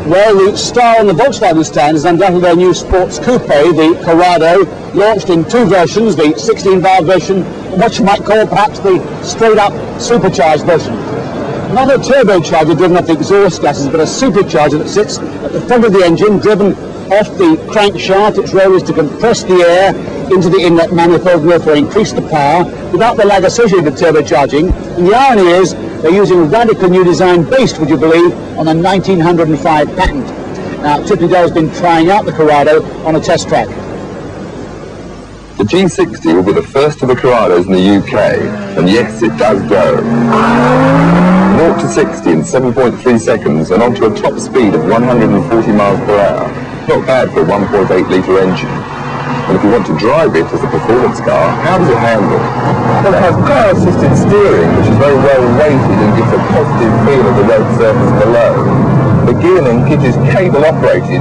Well, the star on the Volkswagen stand is undoubtedly their new sports coupe, the Corrado, launched in two versions, the 16-valve version, and what you might call perhaps the straight-up supercharged version. Not a turbocharger driven off the exhaust gases, but a supercharger that sits at the front of the engine, driven off the crankshaft. Its role is to compress the air into the inlet manifold and therefore increase the power without the lag associated with turbocharging. And the irony is they're using a radical new design based, would you believe, on a 1905 patent. Now, Tippingdale has been trying out the Corrado on a test track. The G60 will be the first of the Corrados in the UK, and yes, it does go. 0 to 60 in 7.3 seconds and onto a top speed of 140 miles per hour. Not bad for a 1.8-litre engine. And if you want to drive it as a performance car, how does it handle? Well, it has power-assisted steering, which is very well weighted and gives a positive feel of the road surface below. The gear linkage is cable-operated,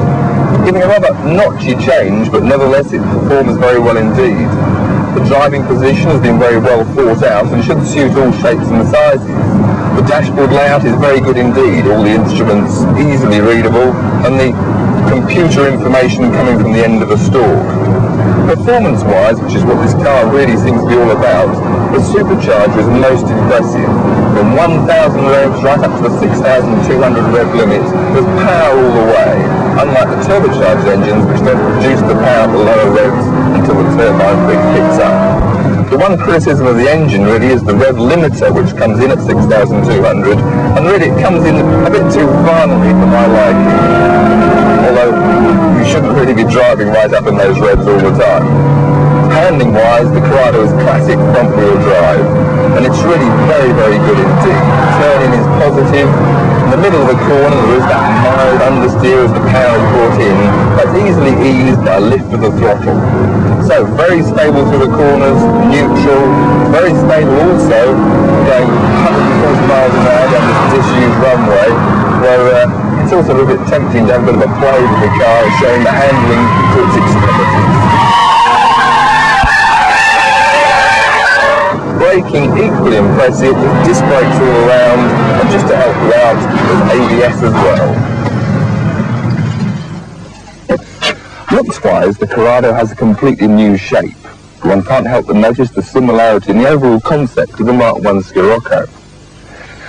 giving a rather notchy change, but nevertheless it performs very well indeed. The driving position has been very well thought out and should suit all shapes and sizes. The dashboard layout is very good indeed, all the instruments easily readable, and the computer information coming from the end of a stalk. Performance-wise, which is what this car really seems to be all about, the supercharger is most impressive. From 1,000 revs right up to the 6,200 rev limit, there's power all the way, unlike the turbocharged engines which don't produce the power at the lower revs until the turbine picks up. The one criticism of the engine really is the rev limiter, which comes in at 6,200, and really it comes in a bit too violently for my liking. Although you shouldn't really be driving right up in those revs all the time. Handling-wise, the Corrado is classic front-wheel drive, and it's really very, very good indeed. Turning is positive. In the middle of the corner, there is that mild understeer as the power is brought in, that's easily eased by a lift of the throttle. So, very stable through the corners, neutral, very stable also, going 140 miles an hour down this disused runway, where it's also a little bit tempting to have a bit of a play with the car, showing the handling to its extremities. Braking equally impressive, with disc brakes all around, and just to help you out, there's ABS as well. Looks-wise, the Corrado has a completely new shape. One can't help but notice the similarity in the overall concept of the Mark I Scirocco.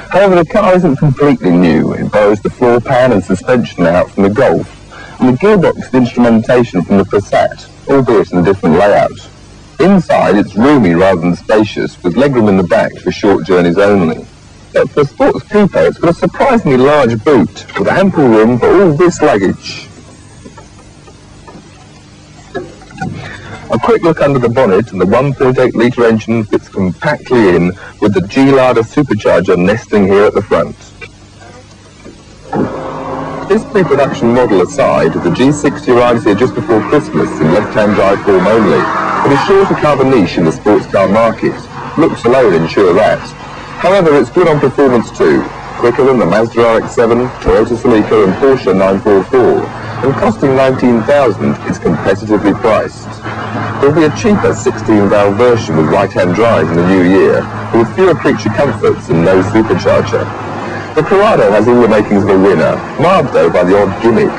However, the car isn't completely new. It borrows the floor pan and suspension layout from the Golf, and the gearbox and instrumentation from the Passat, albeit in a different layout. Inside, it's roomy rather than spacious, with legroom in the back for short journeys only. But for a sports coupe, it's got a surprisingly large boot, with ample room for all this luggage. A quick look under the bonnet, and the 1.8-litre engine fits compactly in, with the G-Lada supercharger nesting here at the front. This pre-production model aside, the G60 arrives here just before Christmas in left-hand drive form only, but is sure to carve a niche in the sports car market. Looks alone ensure that. However, it's good on performance too, quicker than the Mazda RX-7, Toyota Celica and Porsche 944, and costing $19,000, it's competitively priced. There'll be a cheaper 16-valve version with right-hand drive in the new year, but with fewer creature comforts and no supercharger. The Corrado has all the makings of a winner, marred though by the odd gimmick.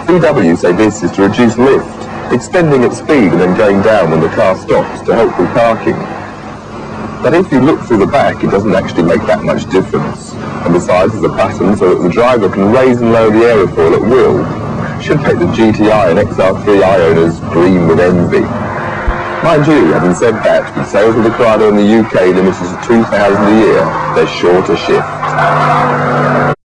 VW say this is to reduce lift, extending its speed and then going down when the car stops to help with parking. But if you look through the back, it doesn't actually make that much difference. And besides, there's a button so that the driver can raise and lower the aerofoil at will. Should make the GTI and XR3i owners green with envy. Mind you, having said that, with sales of the Corrado in the UK limited to 2,000 a year, they're sure to shift.